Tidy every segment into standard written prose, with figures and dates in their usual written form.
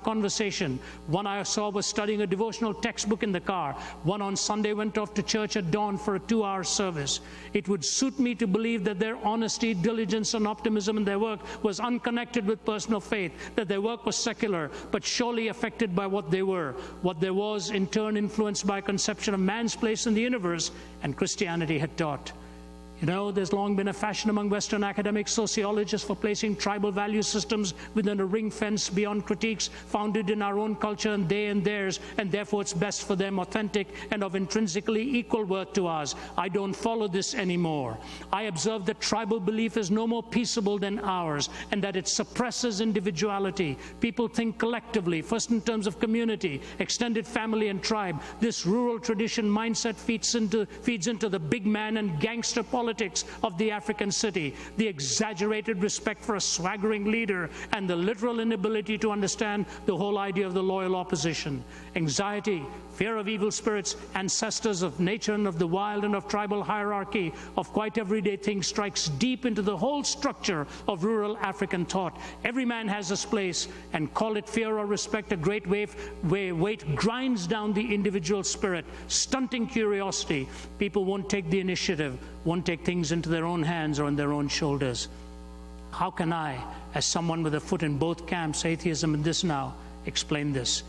conversation. One I saw was studying a devotional textbook in the car. One on Sunday went off to church at dawn for a 2-hour service. It would suit me to believe that their honesty, diligence, and optimism in their work was unconnected with personal faith, that their work was secular, but surely affected by what they were. What there was, in turn, influenced by a conception of man's place in the universe, and Christianity had taught. You know, there's long been a fashion among Western academic sociologists for placing tribal value systems within a ring fence beyond critiques founded in our own culture and they and theirs, and therefore it's best for them, authentic and of intrinsically equal worth to ours. I don't follow this anymore. I observe that tribal belief is no more peaceable than ours, and that it suppresses individuality. People think collectively, first in terms of community, extended family and tribe. This rural tradition mindset feeds into the big man and gangster politics of the African city, the exaggerated respect for a swaggering leader, and the literal inability to understand the whole idea of the loyal opposition. Anxiety, fear of evil spirits, ancestors of nature and of the wild and of tribal hierarchy, of quite everyday things, strikes deep into the whole structure of rural African thought. Every man has his place, and call it fear or respect, a great weight grinds down the individual spirit, stunting curiosity. People won't take the initiative, won't take things into their own hands or on their own shoulders. How can I, as someone with a foot in both camps, atheism and this now, explain this?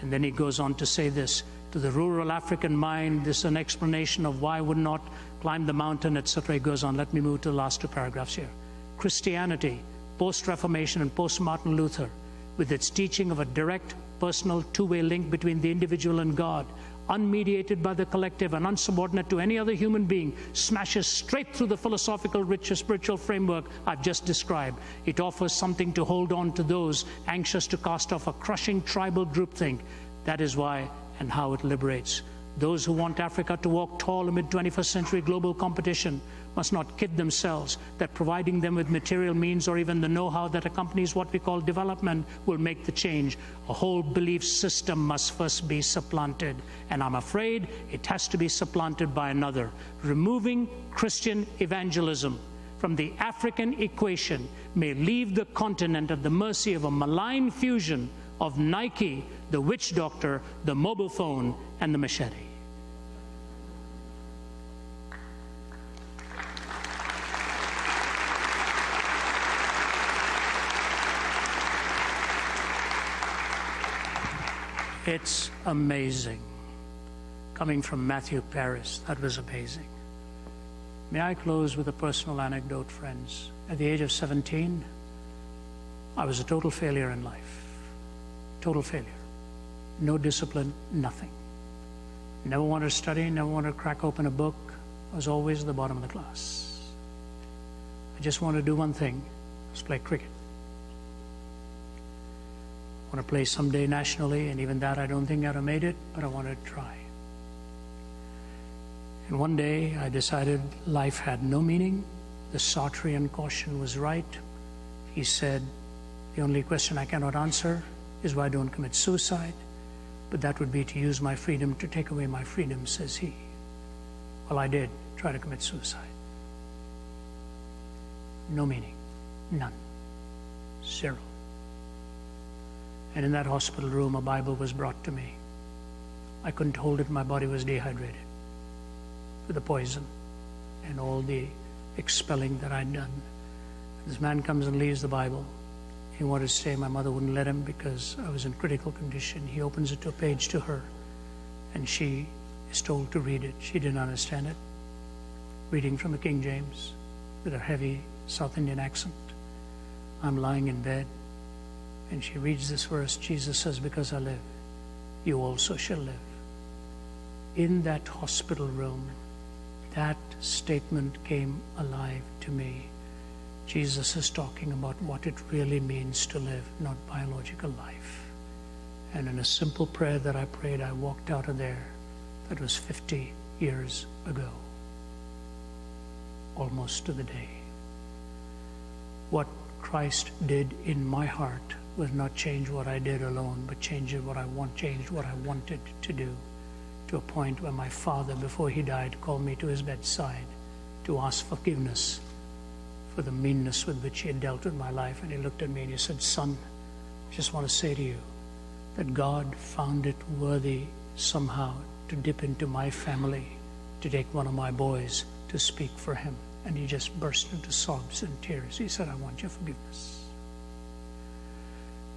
And then he goes on to say this: to the rural African mind, this is an explanation of why I would not climb the mountain, etc. He goes on. Let me move to the last 2 paragraphs here. Christianity, post-Reformation and post-Martin Luther, with its teaching of a direct, personal, two-way link between the individual and God, unmediated by the collective and unsubordinate to any other human being, smashes straight through the philosophical, rich spiritual framework I've just described. It offers something to hold on to those anxious to cast off a crushing tribal groupthink. That is why and how it liberates. Those who want Africa to walk tall amid 21st century global competition must not kid themselves that providing them with material means or even the know-how that accompanies what we call development will make the change. A whole belief system must first be supplanted, and I'm afraid it has to be supplanted by another. Removing Christian evangelism from the African equation may leave the continent at the mercy of a malign fusion of Nike, the witch doctor, the mobile phone, and the machete. It's amazing. Coming from Matthew Paris, that was amazing. May I close with a personal anecdote, friends? At the age of 17, I was a total failure in life. Total failure. No discipline, nothing. Never wanted to study, never wanted to crack open a book. I was always at the bottom of the class. I just wanted to do one thing, was play cricket. I want to play someday nationally, and even that I don't think I'd have made it, but I wanted to try. And one day I decided life had no meaning. The Sartrean caution was right. He said, the only question I cannot answer is why I don't commit suicide, but that would be to use my freedom to take away my freedom, says he. Well, I did try to commit suicide. No meaning, none, zero. And in that hospital room, a Bible was brought to me. I couldn't hold it, my body was dehydrated with the poison and all the expelling that I'd done. This man comes and leaves the Bible. He wanted to stay. My mother wouldn't let him because I was in critical condition. He opens it to a page to her, and she is told to read it. She didn't understand it. Reading from the King James with a heavy South Indian accent. I'm lying in bed, and she reads this verse. Jesus says, because I live, you also shall live. In that hospital room, that statement came alive to me. Jesus is talking about what it really means to live, not biological life. And in a simple prayer that I prayed, I walked out of there. That was 50 years ago, almost to the day. What Christ did in my heart was not change what I did alone, but changed what I wanted to do, to a point where my father, before he died, called me to his bedside to ask forgiveness for the meanness with which he had dealt with my life. And he looked at me and he said, son, I just want to say to you, that God found it worthy somehow to dip into my family, to take one of my boys to speak for him. And he just burst into sobs and tears. He said, I want your forgiveness.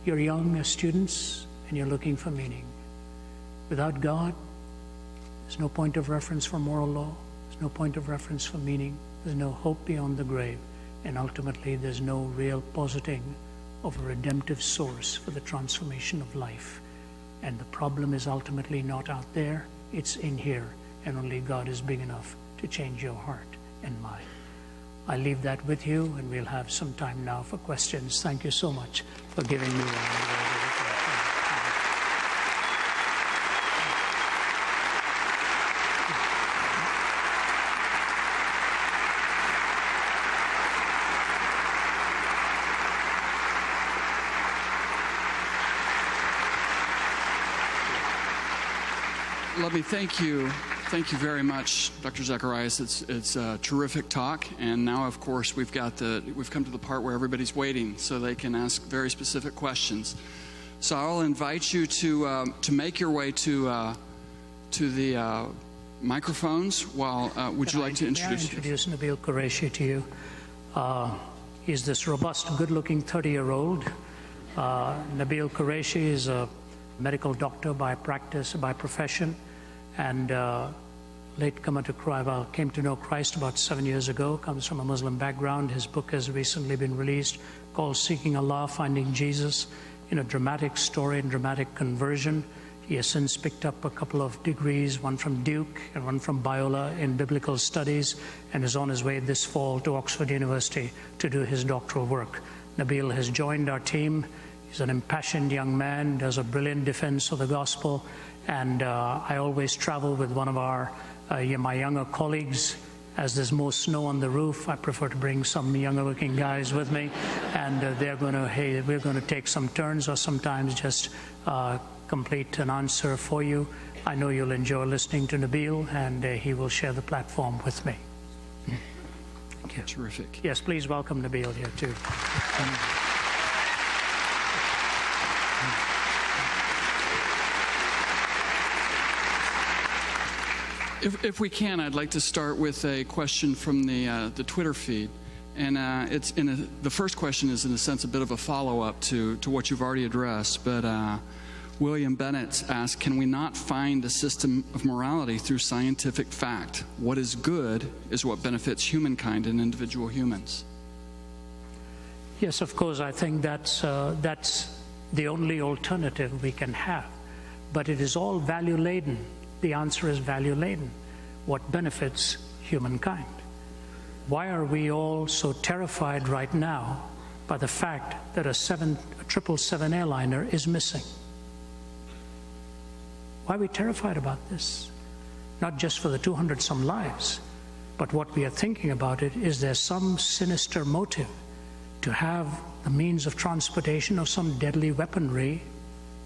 You're young as students and you're looking for meaning. Without God, there's no point of reference for moral law. There's no point of reference for meaning. There's no hope beyond the grave. And ultimately, there's no real positing of a redemptive source for the transformation of life. And the problem is ultimately not out there. It's in here. And only God is big enough to change your heart and mind. I leave that with you, and we'll have some time now for questions. Thank you so much for giving me one. Let me thank you. Thank you very much, Dr. Zacharias. It's a terrific talk, and now, of course, we've come to the part where everybody's waiting, so they can ask very specific questions. So I'll invite you to make your way to the microphones. Would you like to introduce you? Introduce Nabil Qureshi to you. He's this robust, good-looking 30-year-old. Nabil Qureshi is a medical doctor by practice, by profession, and came to know Christ about 7 years ago, comes from a Muslim background. His book has recently been released called Seeking Allah, Finding Jesus, in a dramatic story and dramatic conversion. He has since picked up a couple of degrees, one from Duke and one from Biola in biblical studies, and is on his way this fall to Oxford University to do his doctoral work. Nabil has joined our team. He's an impassioned young man, does a brilliant defense of the gospel, and I always travel with one of my younger colleagues. As there's more snow on the roof, I prefer to bring some younger-looking guys with me, and we're going to take some turns, or sometimes just complete an answer for you. I know you'll enjoy listening to Nabil, and he will share the platform with me. Thank you. Terrific. Yes, please welcome Nabil here too. If we can, I'd like to start with a question from the Twitter feed, and the first question is in a sense a bit of a follow-up to what you've already addressed. But William Bennett asked, "Can we not find a system of morality through scientific fact? What is good is what benefits humankind and individual humans." Yes, of course. I think that's the only alternative we can have, but it is all value-laden. The answer is value-laden. What benefits humankind? Why are we all so terrified right now by the fact that a 777 airliner is missing? Why are we terrified about this? Not just for the 200-some lives, but what we are thinking about it is there some sinister motive to have the means of transportation of some deadly weaponry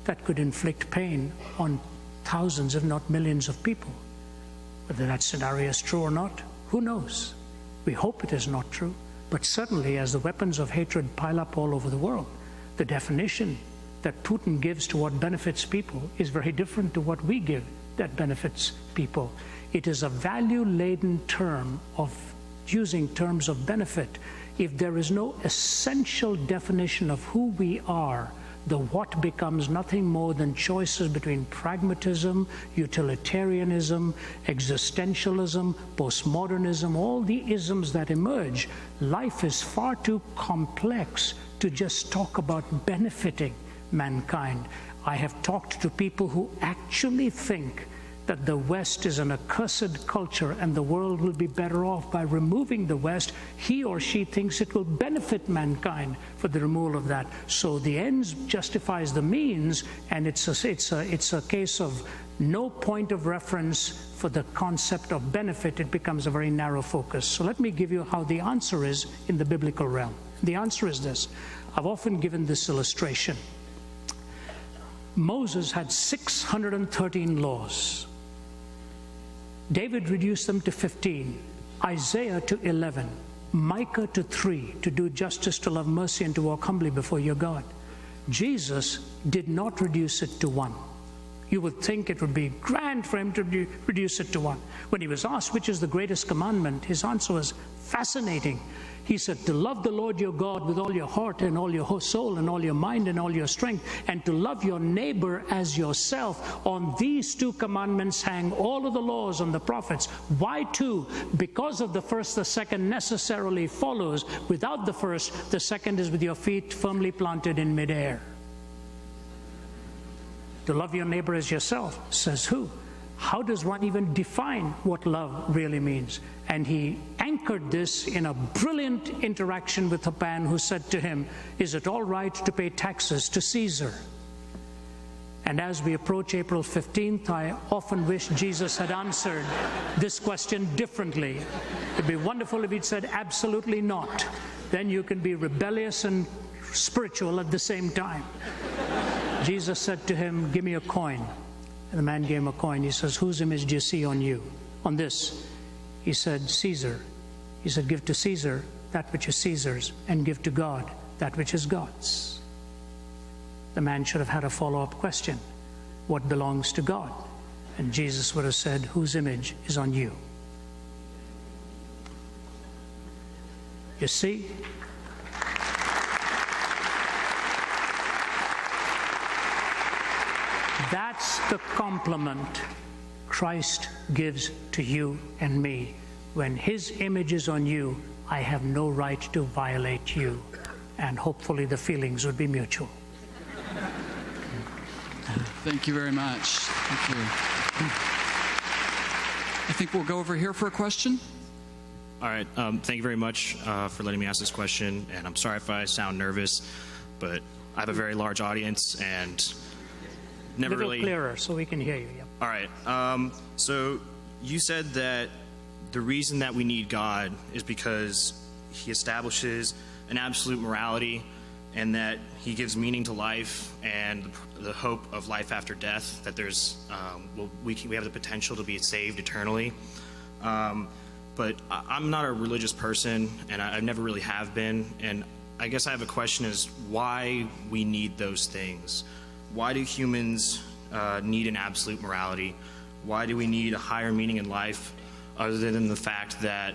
that could inflict pain on thousands, if not millions of people. Whether that scenario is true or not, who knows? We hope it is not true, but certainly as the weapons of hatred pile up all over the world, the definition that Putin gives to what benefits people is very different to what we give that benefits people. It is a value-laden term of using terms of benefit. If there is no essential definition of who we are, the what becomes nothing more than choices between pragmatism, utilitarianism, existentialism, postmodernism, all the isms that emerge. Life is far too complex to just talk about benefiting mankind. I have talked to people who actually think that the West is an accursed culture and the world will be better off by removing the West. He or she thinks it will benefit mankind for the removal of that. So the ends justifies the means, and it's a case of no point of reference for the concept of benefit. It becomes a very narrow focus. So let me give you how the answer is in the biblical realm. The answer is this. I've often given this illustration. Moses had 613 laws. David reduced them to 15, Isaiah to 11, Micah to 3, to do justice, to love mercy, and to walk humbly before your God. Jesus did not reduce it to one. You would think it would be grand for him to reduce it to one. When he was asked which is the greatest commandment, his answer was fascinating. He said, to love the Lord your God with all your heart and all your whole soul and all your mind and all your strength, and to love your neighbor as yourself. On these two commandments hang all of the laws and the prophets. Why two? Because of the first, the second necessarily follows. Without the first, the second is with your feet firmly planted in midair. To love your neighbor as yourself, says who? How does one even define what love really means? And he anchored this in a brilliant interaction with a man who said to him, is it all right to pay taxes to Caesar? And as we approach April 15th, I often wish Jesus had answered this question differently. It'd be wonderful if he'd said, absolutely not. Then you can be rebellious and spiritual at the same time. Jesus said to him, give me a coin. And the man gave him a coin. He says, whose image do you see on you? On this. He said, Caesar. He said, give to Caesar that which is Caesar's, and give to God that which is God's. The man should have had a follow-up question. What belongs to God? And Jesus would have said, whose image is on you? You see? That's the compliment Christ gives to you and me. When his image is on you, I have no right to violate you. And hopefully the feelings would be mutual. Thank you very much. Thank you. I think we'll go over here for a question. All right. Thank you very much for letting me ask this question. And I'm sorry if I sound nervous, but I have a very large audience and never a little really clearer so we can hear you. Yep. All right. So you said that the reason that we need God is because he establishes an absolute morality and that he gives meaning to life and the hope of life after death, that there's we have the potential to be saved eternally. But I'm not a religious person, and I never really have been. And I guess I have a question is why we need those things. Why do humans need an absolute morality? Why do we need a higher meaning in life other than the fact that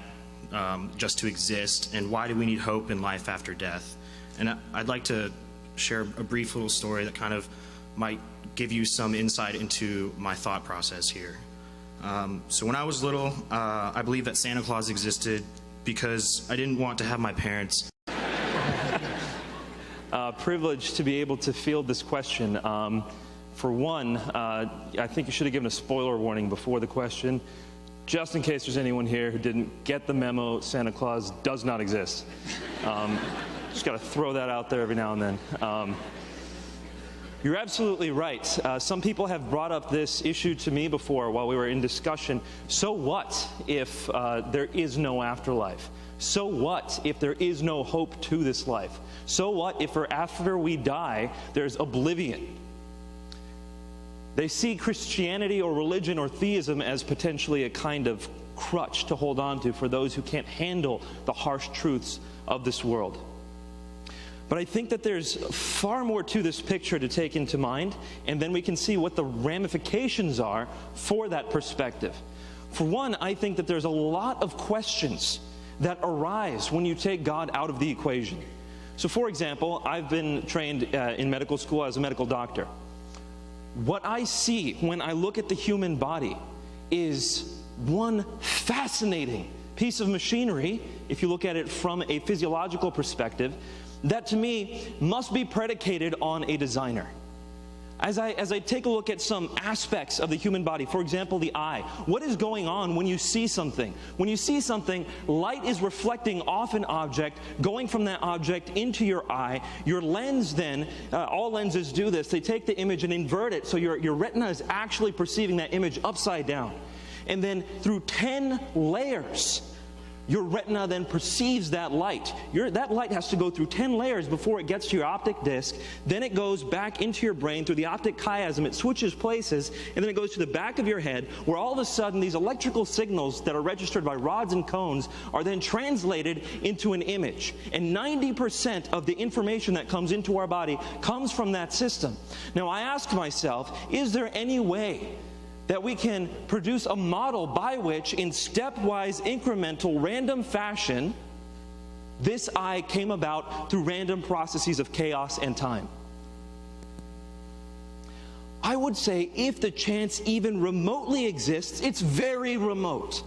just to exist? And why do we need hope in life after death? And I'd like to share a brief little story that kind of might give you some insight into my thought process here. So when I was little, I believed that Santa Claus existed because I didn't want to have my parents. Privileged to be able to field this question. For one, I think you should have given a spoiler warning before the question, just in case there's anyone here who didn't get the memo. Santa Claus does not exist. Just got to throw that out there every now and then. You're absolutely right. Some people have brought up this issue to me before while we were in discussion. So what if there is no afterlife? So what if there is no hope to this life? So what if after we die, there's oblivion? They see Christianity or religion or theism as potentially a kind of crutch to hold on to for those who can't handle the harsh truths of this world. But I think that there's far more to this picture to take into mind, and then we can see what the ramifications are for that perspective. For one, I think that there's a lot of questions that arise when you take God out of the equation. So for example, I've been trained in medical school as a medical doctor. What I see when I look at the human body is one fascinating piece of machinery, if you look at it from a physiological perspective, that to me must be predicated on a designer. As I take a look at some aspects of the human body, for example, the eye, what is going on when you see something? When you see something, light is reflecting off an object, going from that object into your eye. Your lens then, all lenses do this, they take the image and invert it so your retina is actually perceiving that image upside down. And then through 10 layers, your retina then perceives that light. That light has to go through 10 layers before it gets to your optic disc. Then it goes back into your brain through the optic chiasm. It switches places, and then it goes to the back of your head, where all of a sudden these electrical signals that are registered by rods and cones are then translated into an image. And 90% of the information that comes into our body comes from that system. Now, I ask myself, is there any way that we can produce a model by which, in stepwise, incremental, random fashion, this eye came about through random processes of chaos and time? I would say if the chance even remotely exists, it's very remote.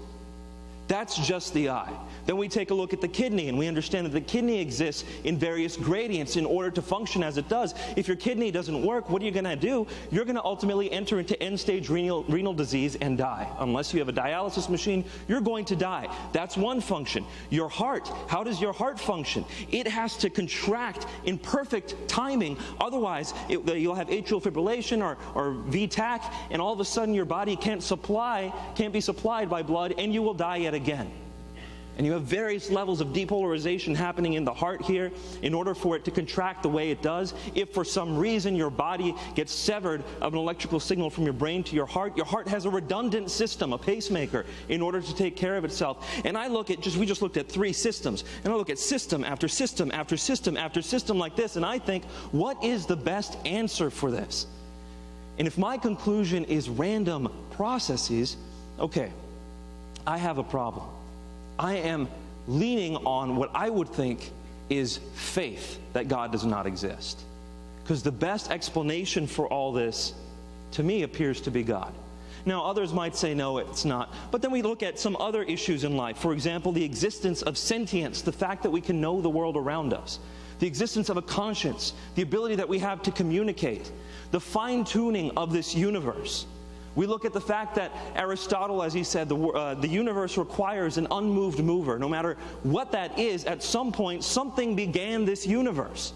That's just the eye. Then we take a look at the kidney, and we understand that the kidney exists in various gradients in order to function as it does. If your kidney doesn't work, what are you going to do? You're going to ultimately enter into end-stage renal disease and die. Unless you have a dialysis machine, you're going to die. That's one function. Your heart, how does your heart function? It has to contract in perfect timing. Otherwise, you'll have atrial fibrillation or VTAC, and all of a sudden your body can't be supplied by blood, and you will die yet again. And you have various levels of depolarization happening in the heart here in order for it to contract the way it does. If for some reason your body gets severed of an electrical signal from your brain to your heart has a redundant system, a pacemaker, in order to take care of itself. And I look at we just looked at 3 systems, and I look at system after system after system after system like this, and I think, what is the best answer for this? And if my conclusion is random processes, okay, I have a problem. I am leaning on what I would think is faith that God does not exist. Because the best explanation for all this, to me, appears to be God. Now, others might say, no, it's not. But then we look at some other issues in life. For example, the existence of sentience, the fact that we can know the world around us. The existence of a conscience, the ability that we have to communicate. The fine-tuning of this universe. We look at the fact that Aristotle, as he said, the universe requires an unmoved mover. No matter what that is, at some point, something began this universe.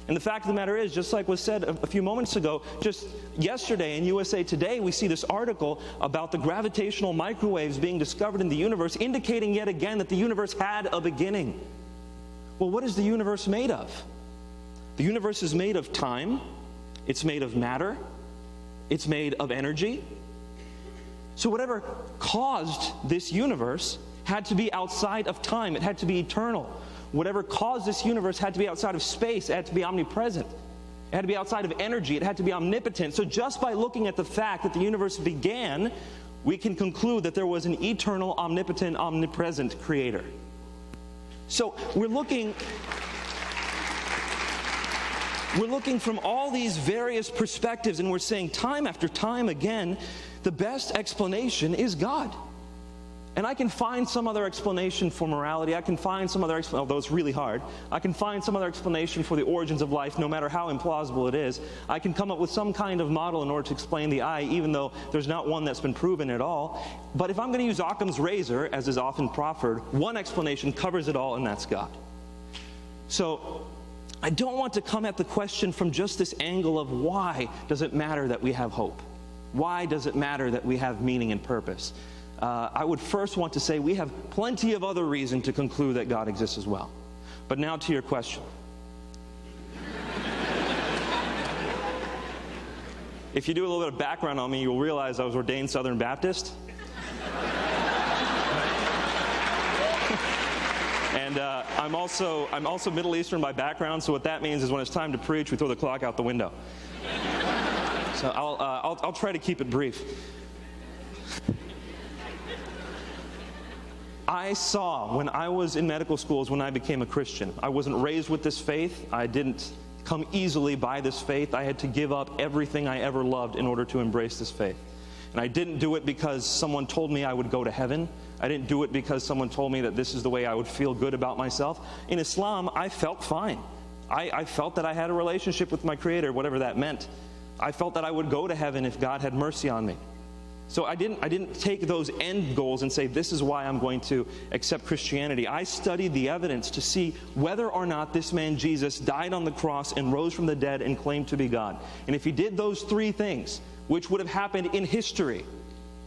And the fact of the matter is, just like was said a few moments ago, just yesterday in USA Today, we see this article about the gravitational microwaves being discovered in the universe, indicating yet again that the universe had a beginning. Well, what is the universe made of? The universe is made of time. It's made of matter. It's made of energy. So whatever caused this universe had to be outside of time. It had to be eternal. Whatever caused this universe had to be outside of space. It had to be omnipresent. It had to be outside of energy. It had to be omnipotent. So just by looking at the fact that the universe began, we can conclude that there was an eternal, omnipotent, omnipresent creator. So we're looking from all these various perspectives, and we're saying time after time again, the best explanation is God. And I can find some other explanation for morality. I can find some other explanation, although it's really hard. I can find some other explanation for the origins of life, no matter how implausible it is. I can come up with some kind of model in order to explain the eye, even though there's not one that's been proven at all. But if I'm going to use Occam's razor, as is often proffered, one explanation covers it all, and that's God. So I don't want to come at the question from just this angle of why does it matter that we have hope? Why does it matter that we have meaning and purpose? I would first want to say we have plenty of other reason to conclude that God exists as well. But now to your question. If you do a little bit of background on me, you'll realize I was ordained Southern Baptist. And I'm also Middle Eastern by background, so what that means is when it's time to preach, we throw the clock out the window. So I'll try to keep it brief. I saw when I was in medical schools, when I became a Christian, I wasn't raised with this faith. I didn't come easily by this faith. I had to give up everything I ever loved in order to embrace this faith. And I didn't do it because someone told me I would go to heaven. I didn't do it because someone told me that this is the way I would feel good about myself. In Islam, I felt fine. I felt that I had a relationship with my Creator, whatever that meant. I felt that I would go to heaven if God had mercy on me. So I didn't take those end goals and say, this is why I'm going to accept Christianity. I studied the evidence to see whether or not this man Jesus died on the cross and rose from the dead and claimed to be God. And if he did those 3 things, which would have happened in history,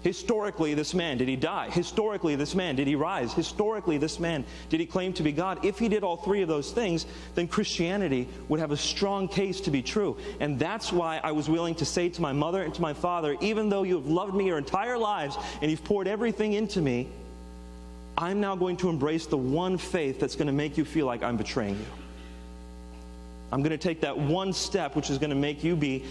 Historically, this man, did he die? Historically, this man, did he rise? Historically, this man, did he claim to be God? If he did all three of those things, then Christianity would have a strong case to be true. And that's why I was willing to say to my mother and to my father, even though you have loved me your entire lives and you've poured everything into me, I'm now going to embrace the one faith that's going to make you feel like I'm betraying you. I'm going to take that one step which is going to make you be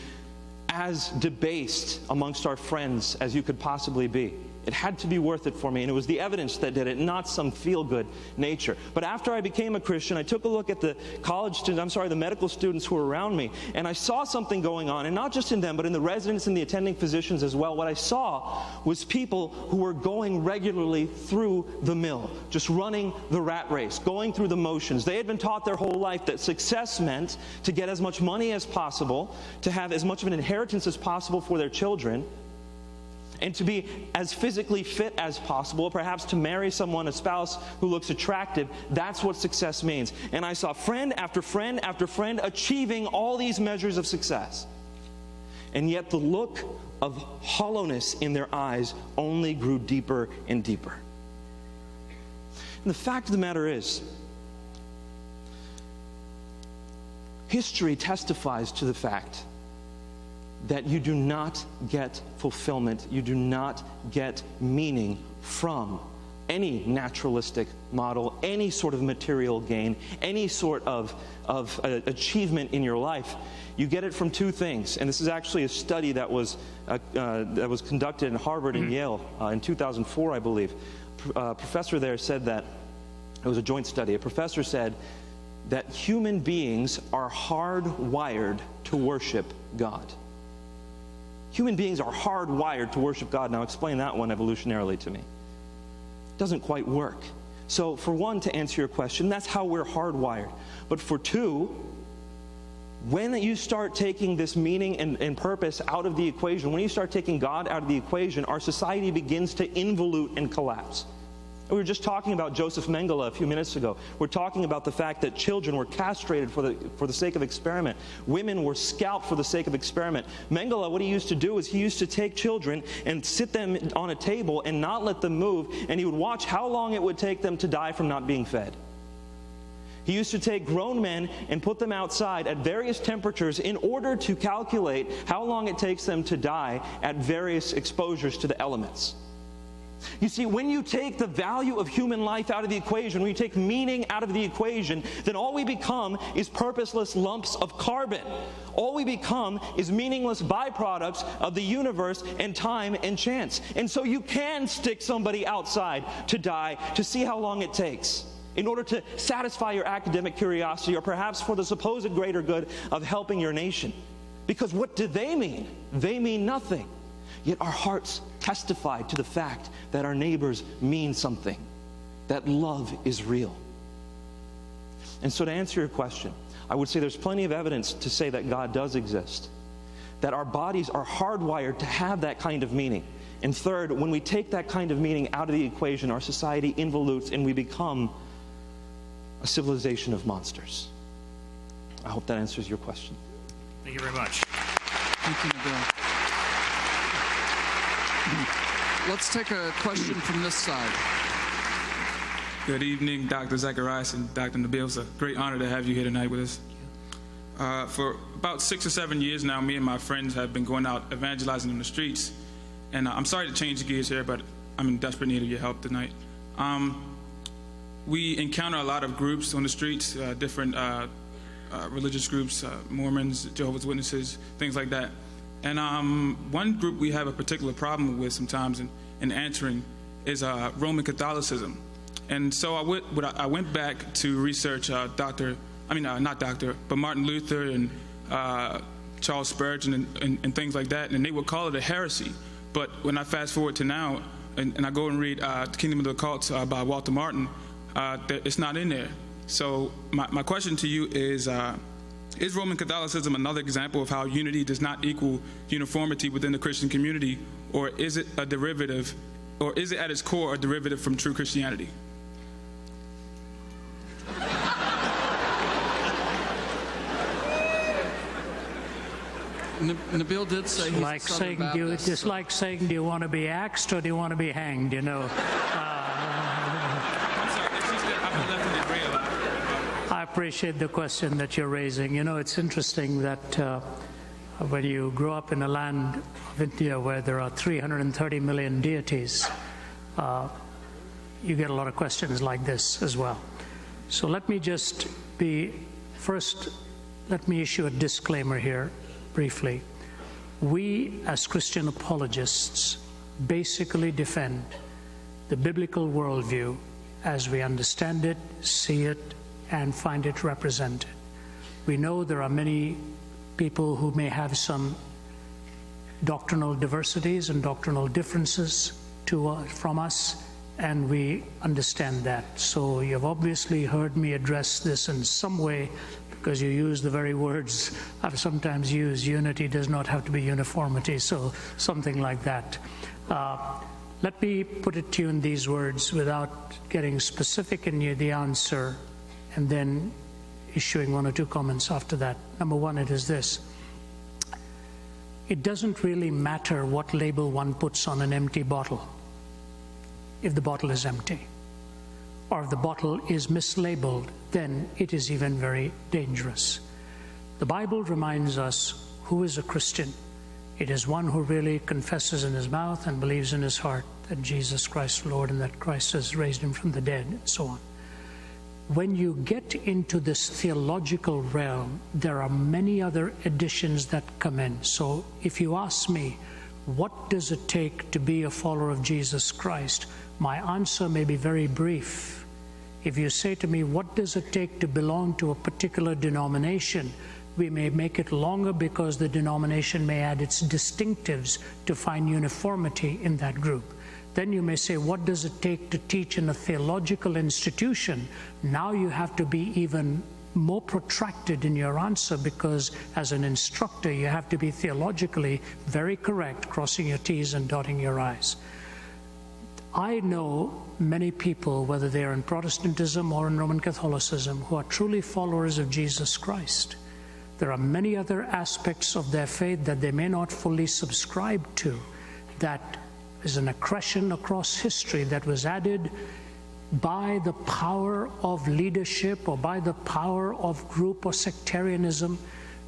as debased amongst our friends as you could possibly be. It had to be worth it for me, and it was the evidence that did it, not some feel-good nature. But after I became a Christian, I took a look at the the medical students who were around me, and I saw something going on, and not just in them, but in the residents and the attending physicians as well. What I saw was people who were going regularly through the mill, just running the rat race, going through the motions. They had been taught their whole life that success meant to get as much money as possible, to have as much of an inheritance as possible for their children, and to be as physically fit as possible, perhaps to marry someone, a spouse who looks attractive. That's what success means. And I saw friend after friend after friend achieving all these measures of success. And yet the look of hollowness in their eyes only grew deeper and deeper. And the fact of the matter is, history testifies to the fact that you do not get fulfillment, you do not get meaning from any naturalistic model, any sort of material gain, any sort of achievement in your life. You get it from two things, and this is actually a study that was conducted in Harvard and Yale in 2004, I believe. A professor there said that, it was a joint study, a professor said that human beings are hardwired to worship God. Human beings are hardwired to worship God. Now explain that one evolutionarily to me. It doesn't quite work. So for one, to answer your question, that's how we're hardwired. But for two, when you start taking this meaning and purpose out of the equation, when you start taking God out of the equation, our society begins to involute and collapse. We were just talking about Joseph Mengele a few minutes ago. We're talking about the fact that children were castrated for the sake of experiment. Women were scalped for the sake of experiment. Mengele, what he used to do is he used to take children and sit them on a table and not let them move, and he would watch how long it would take them to die from not being fed. He used to take grown men and put them outside at various temperatures in order to calculate how long it takes them to die at various exposures to the elements. You see, when you take the value of human life out of the equation, when you take meaning out of the equation, then all we become is purposeless lumps of carbon. All we become is meaningless byproducts of the universe and time and chance. And so you can stick somebody outside to die to see how long it takes, in order to satisfy your academic curiosity, or perhaps for the supposed greater good of helping your nation. Because what do they mean? They mean nothing. Yet our hearts testify to the fact that our neighbors mean something, that love is real. And so to answer your question, I would say there's plenty of evidence to say that God does exist, that our bodies are hardwired to have that kind of meaning. And third, when we take that kind of meaning out of the equation, our society involutes and we become a civilization of monsters. I hope that answers your question. Thank you very much. Thank you, Miguel. Let's take a question from this side. Good evening, Dr. Zacharias and Dr. Nabil. It's a great honor to have you here tonight with us. For about 6 or 7 years now, me and my friends have been going out evangelizing in the streets. And I'm sorry to change gears here, but I'm in desperate need of your help tonight. We encounter a lot of groups on the streets, different religious groups, Mormons, Jehovah's Witnesses, things like that. And one group we have a particular problem with sometimes in answering is Roman Catholicism. And so I went back to research Martin Luther and Charles Spurgeon and things like that, and they would call it a heresy. But when I fast forward to now, and I go and read The Kingdom of the Occults by Walter Martin, it's not in there. So my question to you is Roman Catholicism another example of how unity does not equal uniformity within the Christian community, or is it a derivative, or is it at its core a derivative from true Christianity? Nabil did say he's Like a Southern saying, Baptist. it's like saying, do you want to be axed or do you want to be hanged? You know. I'm sorry, I've been left in the gray a lot. I appreciate the question that you're raising. You know, it's interesting that when you grow up in a land of India where there are 330 million deities, you get a lot of questions like this as well. So let me just let me issue a disclaimer here briefly. We, as Christian apologists, basically defend the biblical worldview as we understand it, see it, and find it represented. We know there are many people who may have some doctrinal diversities and doctrinal differences from us, and we understand that. So you've obviously heard me address this in some way, because you use the very words I've sometimes used. Unity does not have to be uniformity, so something like that. Let me put it to you in these words without getting specific in the answer, and then issuing one or two comments after that. Number one, it is this. It doesn't really matter what label one puts on an empty bottle if the bottle is empty. Or if the bottle is mislabeled, then it is even very dangerous. The Bible reminds us who is a Christian. It is one who really confesses in his mouth and believes in his heart that Jesus Christ is Lord and that Christ has raised him from the dead, and so on. When you get into this theological realm, there are many other additions that come in. So if you ask me, what does it take to be a follower of Jesus Christ? My answer may be very brief. If you say to me, what does it take to belong to a particular denomination? We may make it longer because the denomination may add its distinctives to find uniformity in that group. Then you may say, what does it take to teach in a theological institution? Now you have to be even more protracted in your answer, because as an instructor, you have to be theologically very correct, crossing your T's and dotting your I's. I know many people, whether they are in Protestantism or in Roman Catholicism, who are truly followers of Jesus Christ. There are many other aspects of their faith that they may not fully subscribe to, that is an accretion across history that was added by the power of leadership or by the power of group or sectarianism.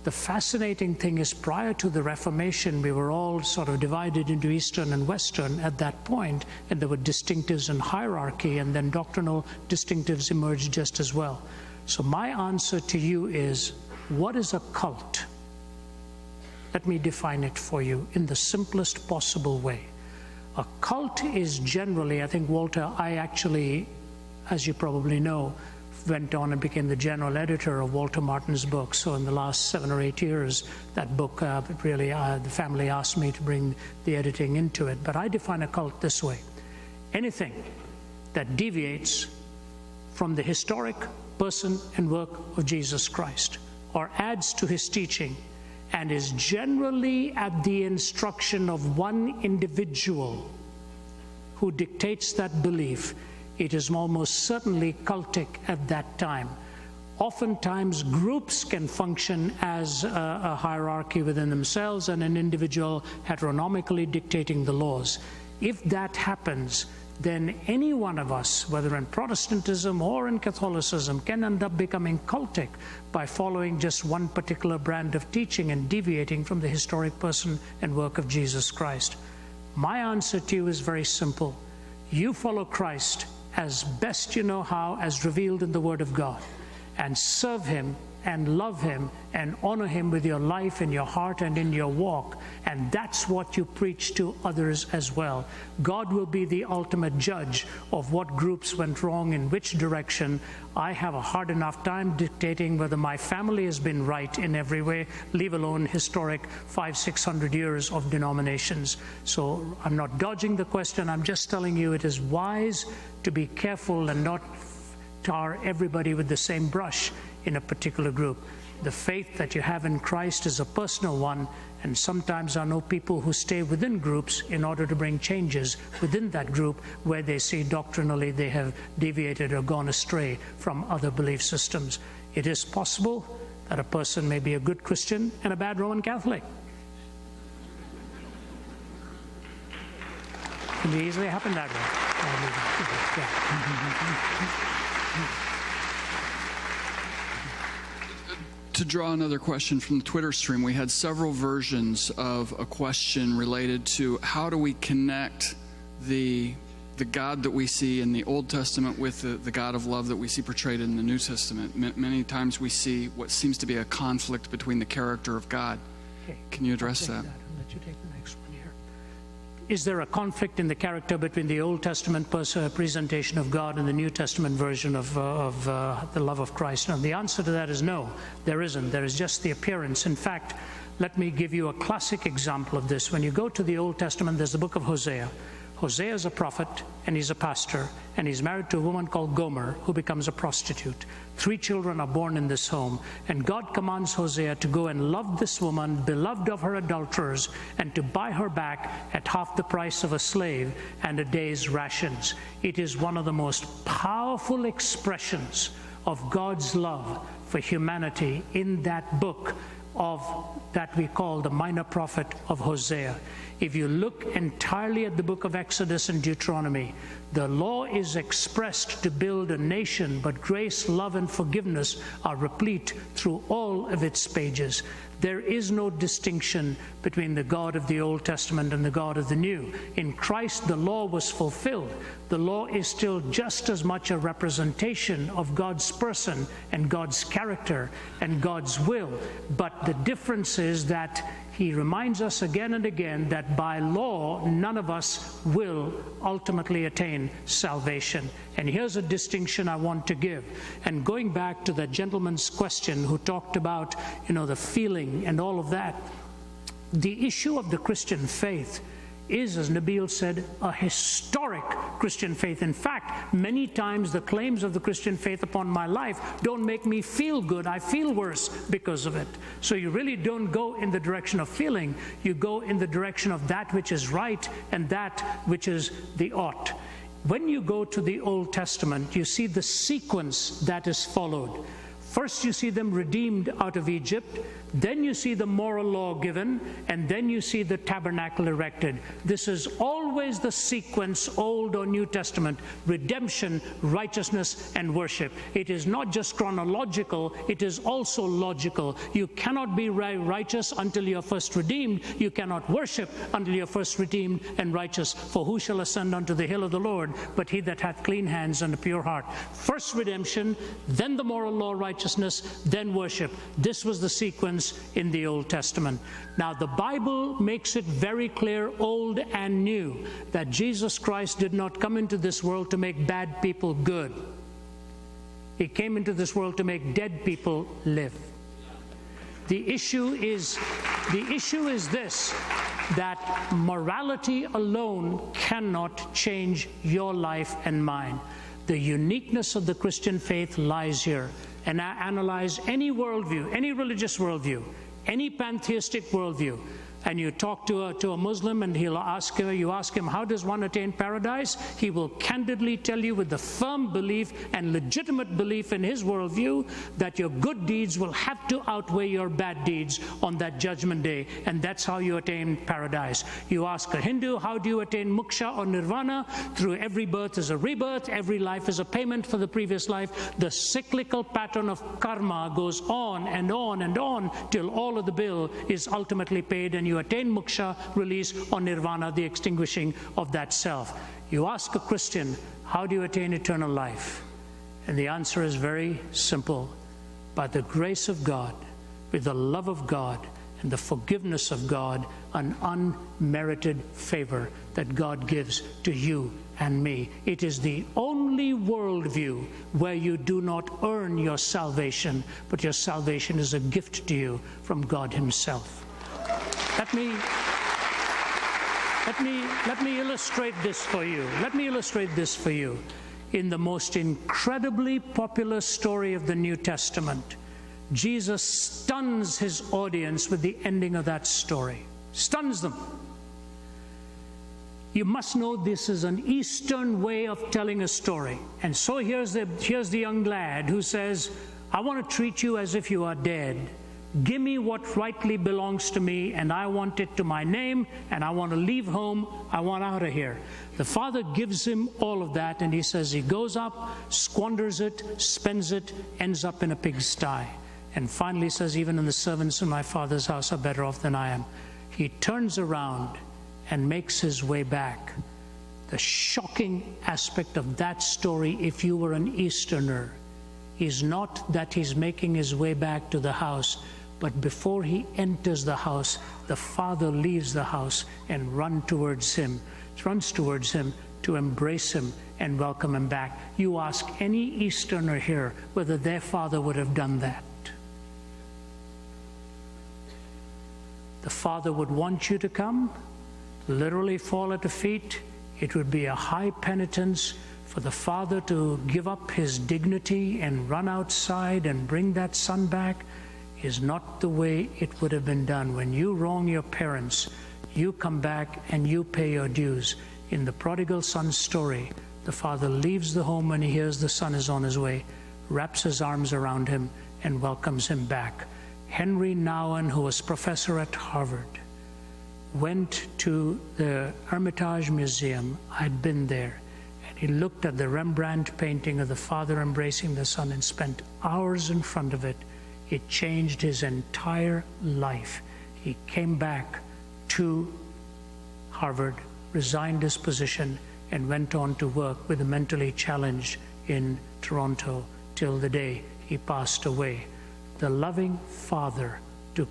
The fascinating thing is, prior to the Reformation, we were all sort of divided into Eastern and Western at that point, and there were distinctives and hierarchy, and then doctrinal distinctives emerged just as well. So my answer to you is, what is a cult? Let me define it for you in the simplest possible way. A cult is generally, I think Walter, I actually, as you probably know, went on and became the general editor of Walter Martin's book. So in the last 7 or 8 years, that book, the family asked me to bring the editing into it. But I define a cult this way. Anything that deviates from the historic person and work of Jesus Christ, or adds to his teaching, and is generally at the instruction of one individual who dictates that belief, it is almost certainly cultic at that time. Oftentimes, groups can function as a hierarchy within themselves and an individual heteronomically dictating the laws. If that happens, then any one of us, whether in Protestantism or in Catholicism, can end up becoming cultic by following just one particular brand of teaching and deviating from the historic person and work of Jesus Christ. My answer to you is very simple. You follow Christ as best you know how, as revealed in the Word of God, and serve him and love him and honor him with your life and your heart and in your walk. And that's what you preach to others as well. God will be the ultimate judge of what groups went wrong in which direction. I have a hard enough time dictating whether my family has been right in every way, leave alone historic 500-600 years of denominations. So I'm not dodging the question. I'm just telling you it is wise to be careful and not tar everybody with the same brush in a particular group. The faith that you have in Christ is a personal one, and sometimes I know people who stay within groups in order to bring changes within that group where they see doctrinally they have deviated or gone astray from other belief systems. It is possible that a person may be a good Christian and a bad Roman Catholic. can easily happen that way. To draw another question from the Twitter stream, we had several versions of a question related to how do we connect the God that we see in the Old Testament with the God of love that we see portrayed in the New Testament. Many times we see what seems to be a conflict between the character of God. Okay. Can you address that? I'll let you take the next one here. Is there a conflict in the character between the Old Testament presentation of God and the New Testament version of the love of Christ? And the answer to that is no, there isn't. There is just the appearance. In fact, let me give you a classic example of this. When you go to the Old Testament, there's the book of Hosea. Hosea is a prophet, and he's a pastor, and he's married to a woman called Gomer, who becomes a prostitute. 3 children are born in this home, and God commands Hosea to go and love this woman, beloved of her adulterers, and to buy her back at half the price of a slave and a day's rations. It is one of the most powerful expressions of God's love for humanity in that book of that we call the minor prophet of Hosea. If you look entirely at the book of Exodus and Deuteronomy, the law is expressed to build a nation, but grace, love, and forgiveness are replete through all of its pages. There is no distinction between the God of the Old Testament and the God of the New. In Christ, the law was fulfilled. The law is still just as much a representation of God's person and God's character and God's will. But the difference is that he reminds us again and again that by law, none of us will ultimately attain salvation. And here's a distinction I want to give. And going back to the gentleman's question who talked about, the feeling and all of that, the issue of the Christian faith is, as Nabil said, a historic Christian faith. In fact, many times the claims of the Christian faith upon my life don't make me feel good. I feel worse because of it. So you really don't go in the direction of feeling. You go in the direction of that which is right and that which is the ought. When you go to the Old Testament, you see the sequence that is followed. First, you see them redeemed out of Egypt. Then you see the moral law given, and then you see the tabernacle erected. This is always the sequence, Old or New Testament: redemption, righteousness, and worship. It is not just chronological, it is also logical. You cannot be righteous until you're first redeemed. You cannot worship until you're first redeemed and righteous. For who shall ascend unto the hill of the Lord but he that hath clean hands and a pure heart? First redemption, then the moral law, righteousness, then worship. This was the sequence in the Old Testament. Now, the Bible makes it very clear, old and new, that Jesus Christ did not come into this world to make bad people good. He came into this world to make dead people live. The issue is this, that morality alone cannot change your life and mine. The uniqueness of the Christian faith lies here. And I analyze any worldview, any religious worldview, any pantheistic worldview, and you talk to a Muslim and you ask him, how does one attain paradise? He will candidly tell you with the firm belief and legitimate belief in his worldview that your good deeds will have to outweigh your bad deeds on that judgment day, and that's how you attain paradise. You ask a Hindu, how do you attain moksha or nirvana? Through every birth is a rebirth, every life is a payment for the previous life. The cyclical pattern of karma goes on and on and on till all of the bill is ultimately paid and you attain moksha, release, or nirvana, the extinguishing of that self. You ask a Christian, how do you attain eternal life? And the answer is very simple. By the grace of God, with the love of God, and the forgiveness of God, an unmerited favor that God gives to you and me. It is the only worldview where you do not earn your salvation, but your salvation is a gift to you from God Himself. Let me illustrate this for you. Let me illustrate this for you. In the most incredibly popular story of the New Testament, Jesus stuns his audience with the ending of that story. Stuns them. You must know this is an Eastern way of telling a story. And so here's the young lad who says, I want to treat you as if you are dead. Give me what rightly belongs to me, and I want it to my name, and I want to leave home. I want out of here. The father gives him all of that, and he says he goes up, squanders it, spends it, ends up in a pigsty. And finally says, even in the servants in my father's house are better off than I am. He turns around and makes his way back. The shocking aspect of that story, if you were an Easterner, is not that he's making his way back to the house, but before he enters the house, the father leaves the house and runs towards him to embrace him and welcome him back. You ask any Easterner here whether their father would have done that. The father would want you to come, literally fall at the feet. It would be a high penitence for the father to give up his dignity and run outside and bring that son back. Is not the way it would have been done. When you wrong your parents, you come back and you pay your dues. In the prodigal son story, the father leaves the home when he hears the son is on his way, wraps his arms around him and welcomes him back. Henry Nouwen, who was professor at Harvard, went to the Hermitage Museum. I'd been there. And he looked at the Rembrandt painting of the father embracing the son and spent hours in front of it. It changed his entire life. He came back to Harvard, resigned his position, and went on to work with the mentally challenged in Toronto till the day he passed away. The loving father who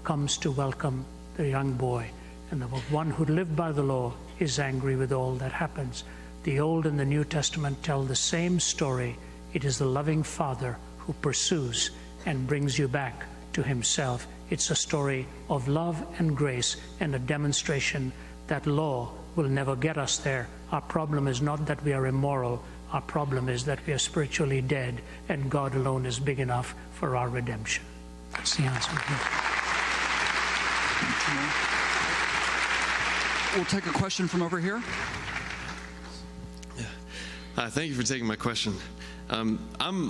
comes to welcome the young boy, and the one who lived by the law is angry with all that happens. The Old and the New Testament tell the same story. It is the loving father who pursues and brings you back to himself. It's a story of love and grace and a demonstration that law will never get us there. Our problem is not that we are immoral. Our problem is that we are spiritually dead, and God alone is big enough for our redemption. That's the answer. We'll take a question from over here. Thank you for taking my question. I'm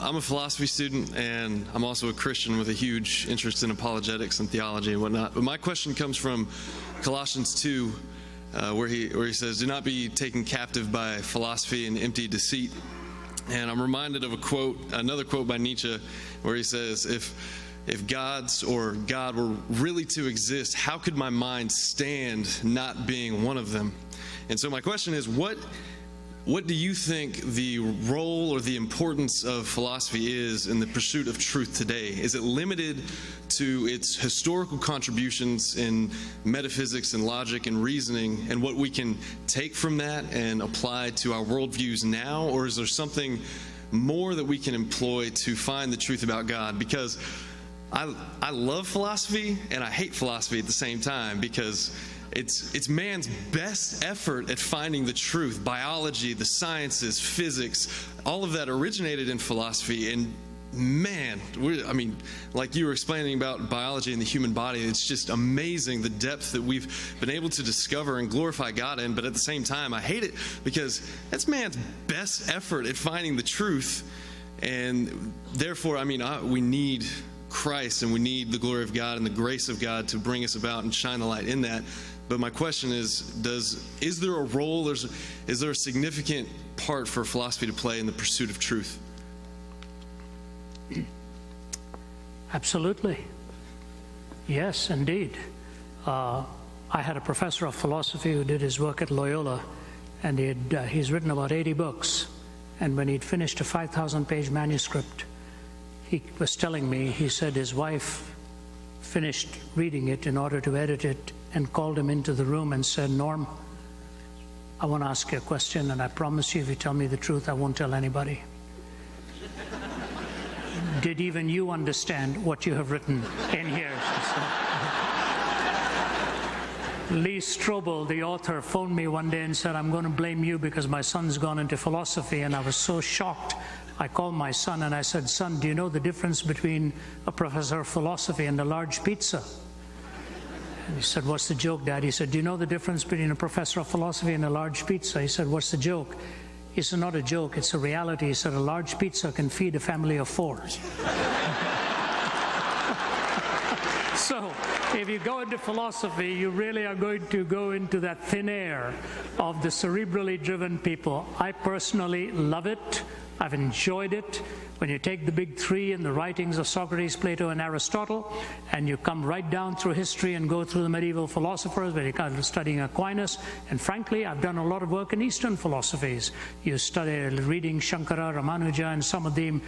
a philosophy student, and I'm also a Christian with a huge interest in apologetics and theology and whatnot. But my question comes from Colossians 2, where he says, "Do not be taken captive by philosophy and empty deceit." And I'm reminded of another quote by Nietzsche, where he says, "If God were really to exist, how could my mind stand not being one of them?" And so my question is, what do you think the role or the importance of philosophy is in the pursuit of truth today? Is it limited to its historical contributions in metaphysics and logic and reasoning and what we can take from that and apply to our worldviews now? Or is there something more that we can employ to find the truth about God? Because I love philosophy and I hate philosophy at the same time, because it's man's best effort at finding the truth. Biology, the sciences, physics, all of that originated in philosophy. And man, like you were explaining about biology and the human body, it's just amazing the depth that we've been able to discover and glorify God in. But at the same time, I hate it because that's man's best effort at finding the truth. And therefore, we need Christ, and we need the glory of God and the grace of God to bring us about and shine the light in that. But my question is there a role, is there a significant part for philosophy to play in the pursuit of truth? Absolutely. Yes, indeed. I had a professor of philosophy who did his work at Loyola, and he's written about 80 books. And when he'd finished a 5,000-page manuscript, he was telling me, he said his wife finished reading it in order to edit it and called him into the room and said, "Norm, I want to ask you a question, and I promise you if you tell me the truth, I won't tell anybody. Did even you understand what you have written in here?" Lee Strobel, the author, phoned me one day and said, "I'm going to blame you because my son's gone into philosophy." And I was so shocked. I called my son and I said, "Son, do you know the difference between a professor of philosophy and a large pizza?" And he said, "What's the joke, Dad?" He said, "Do you know the difference between a professor of philosophy and a large pizza?" He said, "What's the joke?" He said, "Not a joke, it's a reality." He said, "A large pizza can feed a family of 4. So if you go into philosophy, you really are going to go into that thin air of the cerebrally driven people. I personally love it. I've enjoyed it. When you take the big three in the writings of Socrates, Plato, and Aristotle, and you come right down through history and go through the medieval philosophers, where you're studying Aquinas, and frankly, I've done a lot of work in Eastern philosophies. You study reading Shankara, Ramanuja, and some of them,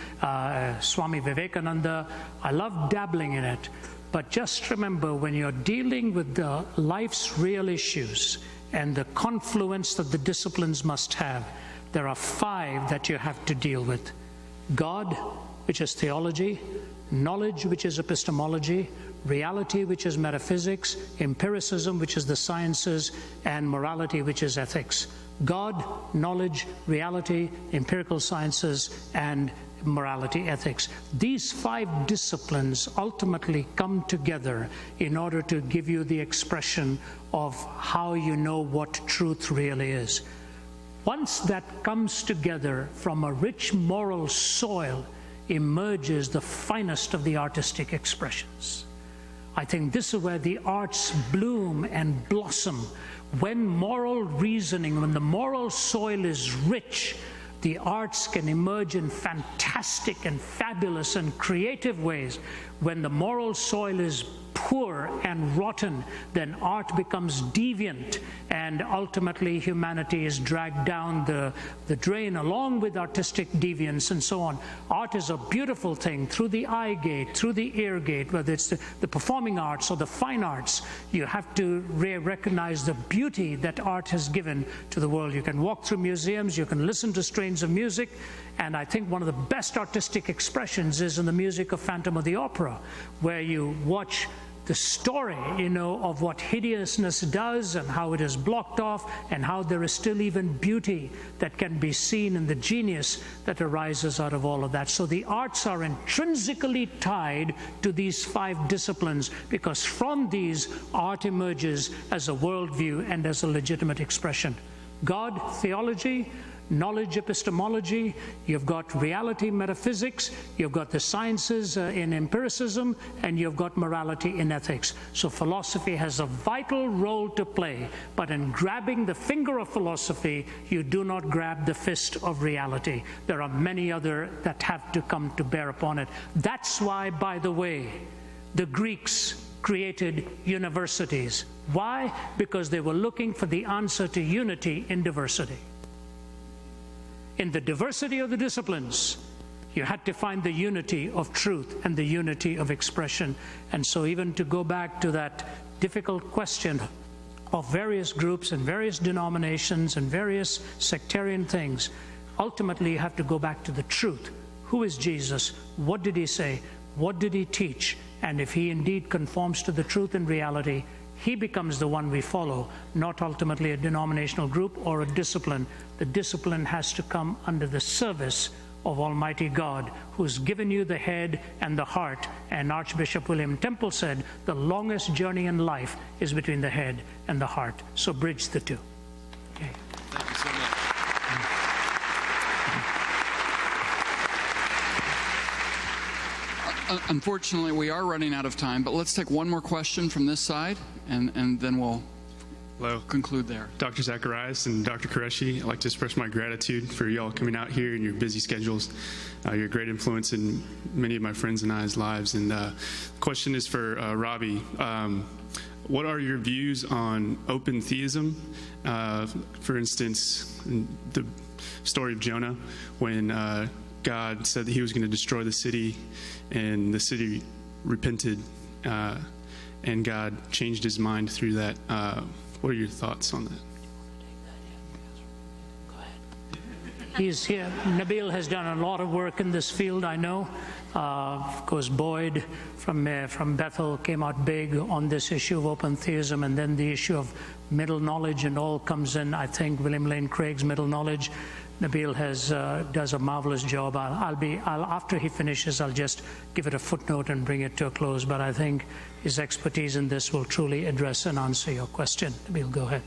Swami Vivekananda. I love dabbling in it. But just remember, when you're dealing with the life's real issues and the confluence that the disciplines must have, there are 5 that you have to deal with. God, which is theology; knowledge, which is epistemology; reality, which is metaphysics; empiricism, which is the sciences; and morality, which is ethics. God, knowledge, reality, empirical sciences, and morality, ethics. These 5 disciplines ultimately come together in order to give you the expression of how you know what truth really is. Once that comes together, from a rich moral soil emerges the finest of the artistic expressions. I think this is where the arts bloom and blossom. When moral reasoning, when the moral soil is rich, the arts can emerge in fantastic and fabulous and creative ways. When the moral soil is poor and rotten, then art becomes deviant, and ultimately humanity is dragged down the drain along with artistic deviance and so on. Art is a beautiful thing. Through the eye gate, through the ear gate, whether it's the performing arts or the fine arts, you have to recognize the beauty that art has given to the world. You can walk through museums, you can listen to strains of music, and I think one of the best artistic expressions is in the music of Phantom of the Opera, where you watch the story, of what hideousness does and how it is blocked off, and how there is still even beauty that can be seen in the genius that arises out of all of that. So the arts are intrinsically tied to these 5 disciplines, because from these, art emerges as a worldview and as a legitimate expression. God, theology; knowledge, epistemology; you've got reality, metaphysics; you've got the sciences in empiricism; and you've got morality in ethics. So philosophy has a vital role to play, but in grabbing the finger of philosophy, you do not grab the fist of reality. There are many other that have to come to bear upon it. That's why, by the way, the Greeks created universities. Why? Because they were looking for the answer to unity in diversity. In the diversity of the disciplines, you had to find the unity of truth and the unity of expression. And so even to go back to that difficult question of various groups and various denominations and various sectarian things, ultimately you have to go back to the truth. Who is Jesus? What did he say? What did he teach? And if he indeed conforms to the truth and reality, he becomes the one we follow, not ultimately a denominational group or a discipline. The discipline has to come under the service of Almighty God, who's given you the head and the heart. And Archbishop William Temple said, the longest journey in life is between the head and the heart. So bridge the two. Okay. Thank you so much. Unfortunately, we are running out of time, but let's take one more question from this side, and then we'll conclude there. Dr. Zacharias and Dr. Qureshi, I'd like to express my gratitude for y'all coming out here in your busy schedules. You're a great influence in many of my friends and I's lives. And the question is for Ravi. What are your views on open theism? For instance, in the story of Jonah, when God said that he was going to destroy the city, and the city repented, and God changed his mind through that. What are your thoughts on that? He's here. Nabil has done a lot of work in this field, I know. Of course, Boyd from Bethel came out big on this issue of open theism, and then the issue of middle knowledge and all comes in. I think William Lane Craig's middle knowledge. Nabil does a marvelous job. After he finishes, I'll just give it a footnote and bring it to a close. But I think his expertise in this will truly address and answer your question. Nabil, go ahead.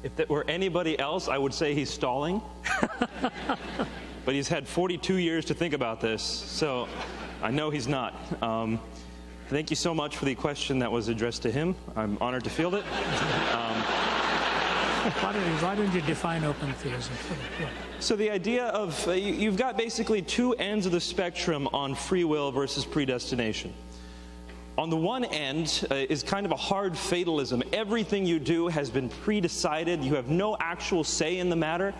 If that were anybody else, I would say he's stalling. But he's had 42 years to think about this, so I know he's not. Thank you so much for the question that was addressed to him. I'm honored to field it. Why don't you define open theism? Yeah. So the idea of, you've got basically two ends of the spectrum on free will versus predestination. On the one end is kind of a hard fatalism. Everything you do has been pre-decided. You have no actual say in the matter.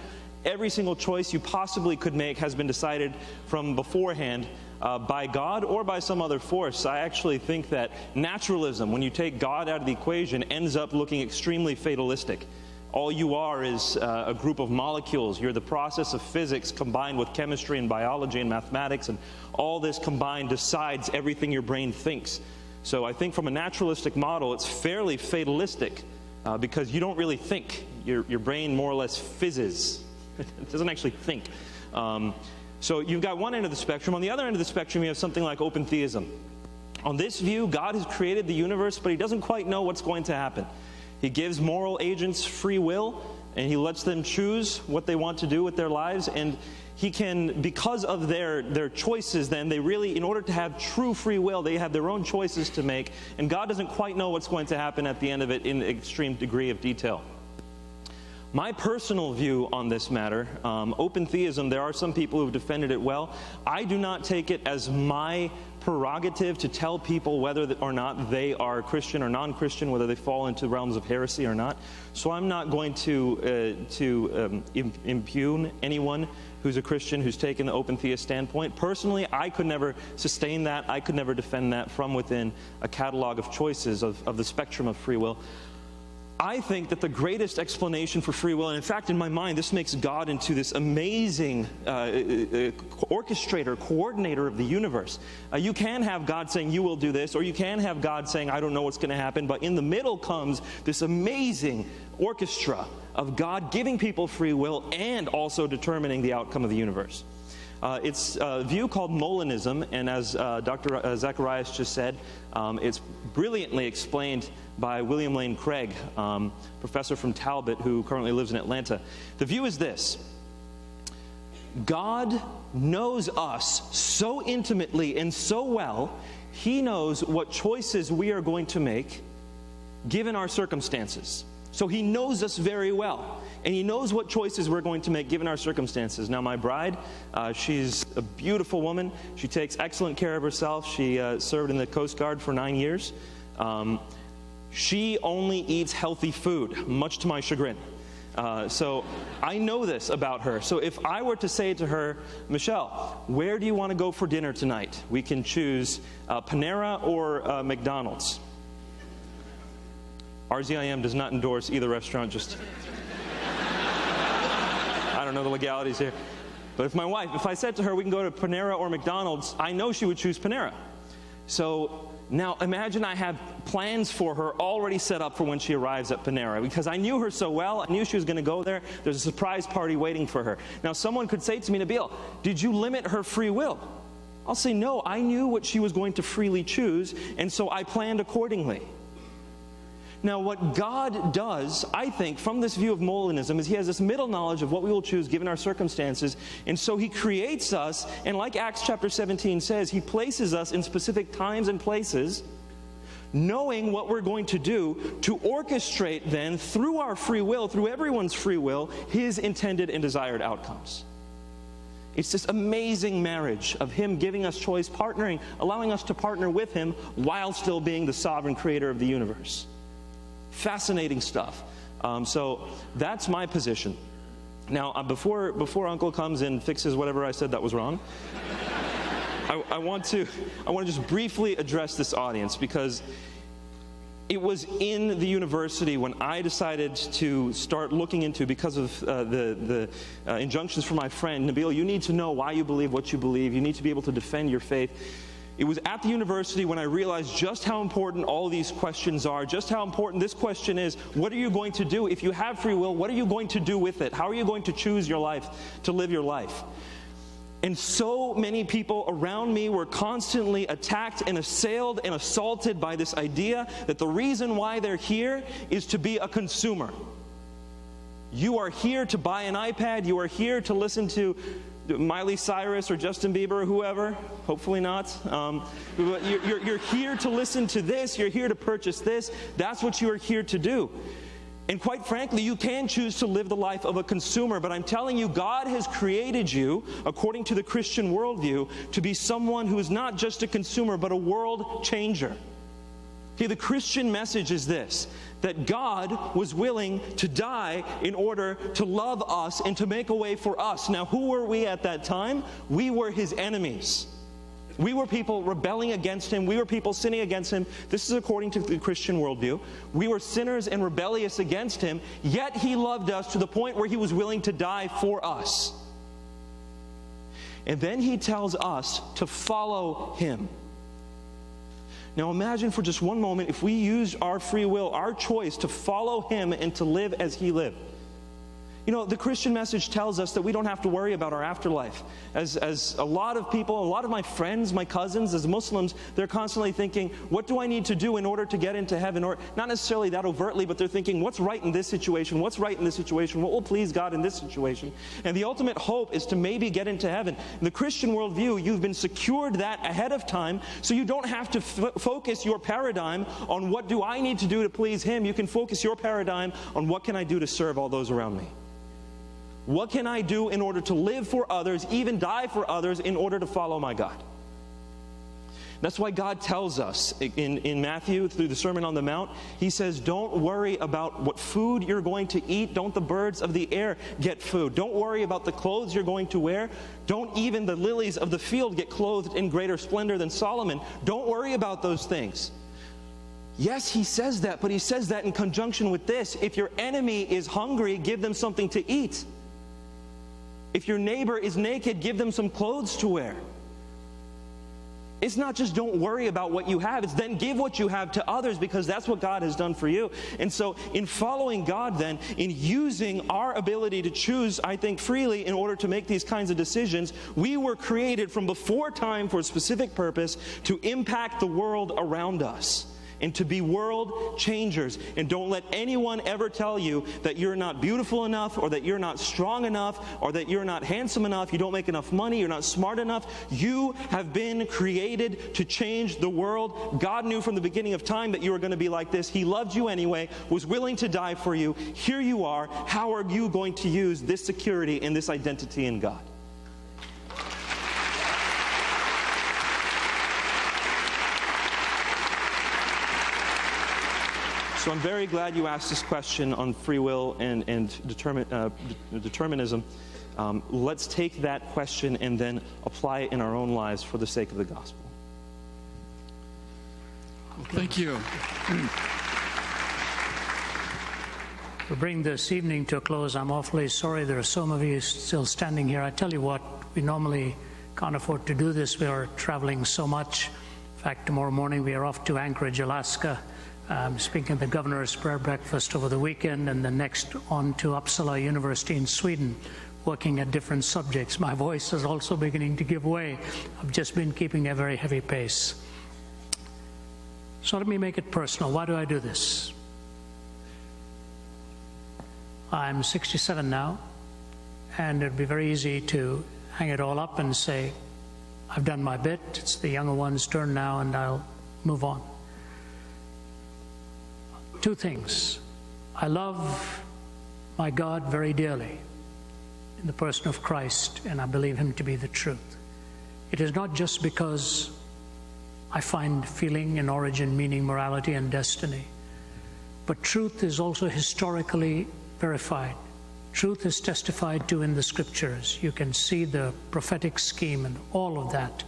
Every single choice you possibly could make has been decided from beforehand by God or by some other force. I actually think that naturalism, when you take God out of the equation, ends up looking extremely fatalistic. All you are is a group of molecules. You're the process of physics combined with chemistry and biology and mathematics, and all this combined decides everything your brain thinks. So I think from a naturalistic model, it's fairly fatalistic because you don't really think. Your brain more or less fizzes. It doesn't actually think. So you've got one end of the spectrum. On the other end of the spectrum, you have something like open theism. On this view, God has created the universe, but he doesn't quite know what's going to happen. He gives moral agents free will, and he lets them choose what they want to do with their lives. And he can, because of their choices, then they really, in order to have true free will, they have their own choices to make. And God doesn't quite know what's going to happen at the end of it in extreme degree of detail. My personal view on this matter, open theism, there are some people who have defended it well. I do not take it as my prerogative to tell people whether or not they are Christian or non-Christian, whether they fall into realms of heresy or not. So I'm not going to impugn anyone who's a Christian who's taken the open theist standpoint. Personally, I could never sustain that. I could never defend that from within a catalog of choices of the spectrum of free will. I think that the greatest explanation for free will, and in fact in my mind this makes God into this amazing orchestrator, coordinator of the universe. You can have God saying you will do this, or you can have God saying I don't know what's going to happen, but in the middle comes this amazing orchestra of God giving people free will and also determining the outcome of the universe. It's a view called Molinism, and as Dr. Zacharias just said, it's brilliantly explained by William Lane Craig, professor from Talbot who currently lives in Atlanta. The view is this: God knows us so intimately and so well, he knows what choices we are going to make given our circumstances. So he knows us very well, and he knows what choices we're going to make given our circumstances. Now, my bride, she's a beautiful woman. She takes excellent care of herself. She served in the Coast Guard for 9 years. She only eats healthy food, much to my chagrin. So I know this about her. So if I were to say to her, Michelle, where do you want to go for dinner tonight? We can choose Panera or McDonald's. RZIM does not endorse either restaurant, just I don't know the legalities here. But if I said to her we can go to Panera or McDonald's, I know she would choose Panera. So now imagine I have plans for her already set up for when she arrives at Panera, because I knew her so well. I knew she was going to go there. There's a surprise party waiting for her. Now someone could say to me, Nabil, did you limit her free will? I'll say, no, I knew what she was going to freely choose, and so I planned accordingly. Now, what God does, I think, from this view of Molinism, is he has this middle knowledge of what we will choose given our circumstances, and so he creates us, and like Acts chapter 17 says, he places us in specific times and places, knowing what we're going to do, to orchestrate then, through our free will, through everyone's free will, his intended and desired outcomes. It's this amazing marriage of him giving us choice, partnering, allowing us to partner with him, while still being the sovereign creator of the universe. Fascinating stuff. So that's my position. Now, before Uncle comes and fixes whatever I said that was wrong, I want to just briefly address this audience, because it was in the university when I decided to start looking into, because of the injunctions from my friend, Nabil, you need to know why you believe what you believe. You need to be able to defend your faith. It was at the university when I realized just how important all these questions are, just how important this question is. What are you going to do? If you have free will, what are you going to do with it? How are you going to choose your life, to live your life? And so many people around me were constantly attacked and assailed and assaulted by this idea that the reason why they're here is to be a consumer. You are here to buy an iPad. You are here to listen to Miley Cyrus or Justin Bieber or whoever. Hopefully not. But you're here to listen to this. You're here to purchase this. That's what you are here to do. And quite frankly, you can choose to live the life of a consumer, but I'm telling you, God has created you, according to the Christian worldview, to be someone who is not just a consumer, but a world changer. Okay, the Christian message is this, that God was willing to die in order to love us and to make a way for us. Now, who were we at that time? We were His enemies. We were people rebelling against Him. We were people sinning against Him. This is according to the Christian worldview. We were sinners and rebellious against Him, yet He loved us to the point where He was willing to die for us. And then He tells us to follow Him. Now imagine for just one moment if we used our free will, our choice to follow Him and to live as He lived. You know, the Christian message tells us that we don't have to worry about our afterlife. As a lot of people, a lot of my friends, my cousins, as Muslims, they're constantly thinking, what do I need to do in order to get into heaven? Or not necessarily that overtly, but they're thinking, what's right in this situation? What's right in this situation? What will please God in this situation? And the ultimate hope is to maybe get into heaven. In the Christian worldview, you've been secured that ahead of time, so you don't have to focus your paradigm on what do I need to do to please Him. You can focus your paradigm on what can I do to serve all those around me. What can I do in order to live for others, even die for others, in order to follow my God? That's why God tells us in Matthew, through the Sermon on the Mount, He says, don't worry about what food you're going to eat. Don't the birds of the air get food. Don't worry about the clothes you're going to wear. Don't even the lilies of the field get clothed in greater splendor than Solomon. Don't worry about those things. Yes, He says that, but He says that in conjunction with this. If your enemy is hungry, give them something to eat. If your neighbor is naked, give them some clothes to wear. It's not just don't worry about what you have. It's then give what you have to others, because that's what God has done for you. And so in following God then, in using our ability to choose, I think, freely in order to make these kinds of decisions, we were created from before time for a specific purpose to impact the world around us. And to be world changers. And don't let anyone ever tell you that you're not beautiful enough, or that you're not strong enough, or that you're not handsome enough, you don't make enough money, you're not smart enough. You have been created to change the world. God knew from the beginning of time that you were going to be like this. He loved you anyway, was willing to die for you. Here you are. How are you going to use this security and this identity in God? So I'm very glad you asked this question on free will and determinism. Let's take that question and then apply it in our own lives for the sake of the gospel. Thank you. To bring this evening to a close, I'm awfully sorry there are so many of you still standing here. I tell you what, we normally can't afford to do this. We are traveling so much. In fact, tomorrow morning we are off to Anchorage, Alaska. Speaking at the Governor's Prayer Breakfast over the weekend, and then next on to Uppsala University in Sweden, working at different subjects. My voice is also beginning to give way. I've just been keeping a very heavy pace. So let me make it personal. Why do I do this? I'm 67 now, and it'd be very easy to hang it all up and say, I've done my bit, it's the younger one's turn now, and I'll move on. Two things. I love my God very dearly in the person of Christ, and I believe Him to be the truth. It is not just because I find feeling and origin, meaning, morality, and destiny, but truth is also historically verified. Truth is testified to in the Scriptures. You can see the prophetic scheme and all of that.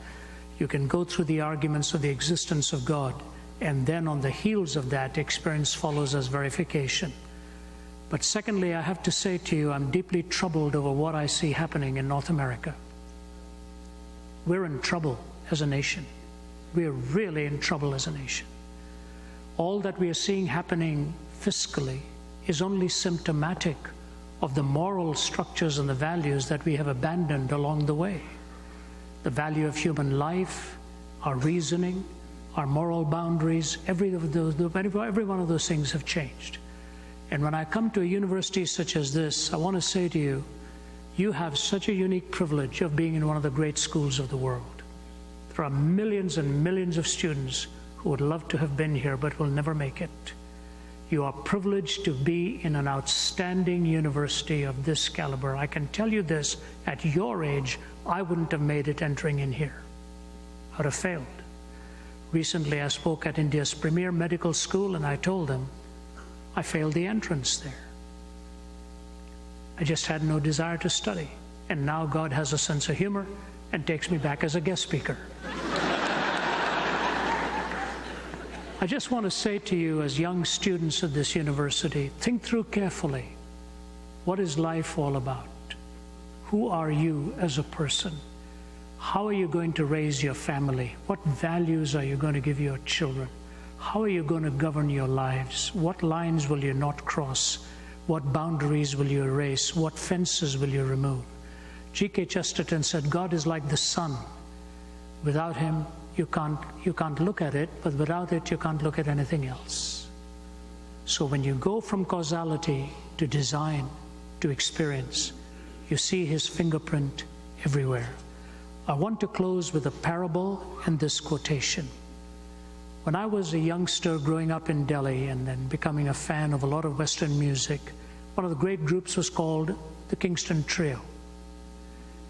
You can go through the arguments of the existence of God. And then on the heels of that, experience follows as verification. But secondly, I have to say to you, I'm deeply troubled over what I see happening in North America. We're in trouble as a nation. We're really in trouble as a nation. All that we are seeing happening fiscally is only symptomatic of the moral structures and the values that we have abandoned along the way. The value of human life, our reasoning, our moral boundaries, every one of those things have changed. And when I come to a university such as this, I want to say to you You have such a unique privilege of being in one of the great schools of the world. There are millions and millions of students who would love to have been here but will never make it. You are privileged to be in an outstanding university of this caliber. I can tell you this, at your age, I wouldn't have made it entering in here. I would have failed. Recently, I spoke at India's premier medical school, and I told them I failed the entrance there. I just had no desire to study. And now God has a sense of humor and takes me back as a guest speaker. I just want to say to you, as young students at this university, think through carefully, what is life all about? Who are you as a person? How are you going to raise your family? What values are you going to give your children? How are you going to govern your lives? What lines will you not cross? What boundaries will you erase? What fences will you remove? G.K. Chesterton said, God is like the sun. Without him, you can't look at it, but without it, you can't look at anything else. So when you go from causality to design to experience, you see his fingerprint everywhere. I want to close with a parable and this quotation. When I was a youngster growing up in Delhi and then becoming a fan of a lot of Western music, one of the great groups was called the Kingston Trio.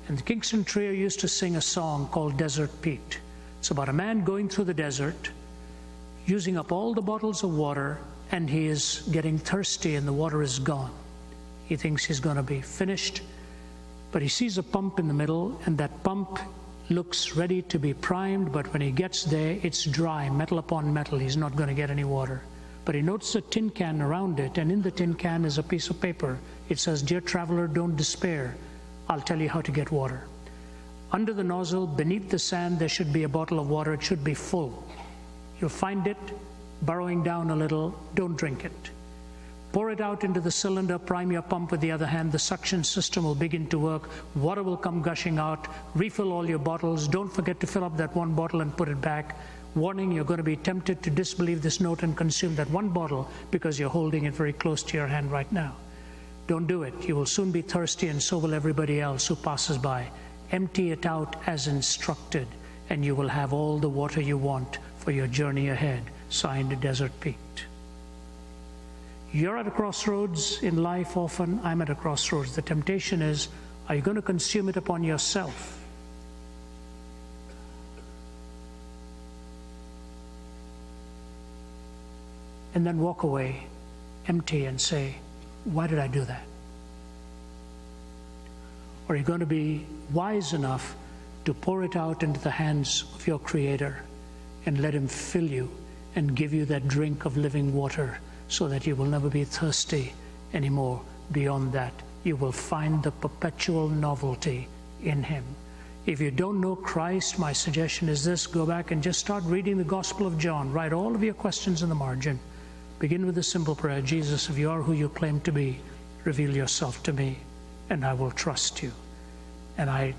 And the Kingston Trio used to sing a song called Desert Pete. It's about a man going through the desert, using up all the bottles of water, and he is getting thirsty and the water is gone. He thinks he's going to be finished, but he sees a pump in the middle, and that pump looks ready to be primed, but when he gets there, it's dry, metal upon metal. He's not going to get any water. But he notices a tin can around it, and in the tin can is a piece of paper. It says, "Dear traveler, don't despair. I'll tell you how to get water." Under the nozzle, beneath the sand, there should be a bottle of water. It should be full. You'll find it burrowing down a little. Don't drink it. Pour it out into the cylinder, prime your pump with the other hand. The suction system will begin to work. Water will come gushing out. Refill all your bottles. Don't forget to fill up that one bottle and put it back. Warning, you're going to be tempted to disbelieve this note and consume that one bottle because you're holding it very close to your hand right now. Don't do it. You will soon be thirsty, and so will everybody else who passes by. Empty it out as instructed, and you will have all the water you want for your journey ahead. Signed, Desert Pete. You're at a crossroads in life often. I'm at a crossroads. The temptation is, are you going to consume it upon yourself? And then walk away empty and say, why did I do that? Or are you going to be wise enough to pour it out into the hands of your Creator and let Him fill you and give you that drink of living water so that you will never be thirsty anymore? Beyond that, you will find the perpetual novelty in Him. If you don't know Christ, my suggestion is this: go back and just start reading the Gospel of John. Write all of your questions in the margin. Begin with a simple prayer. Jesus, if you are who you claim to be, reveal yourself to me, and I will trust you. And I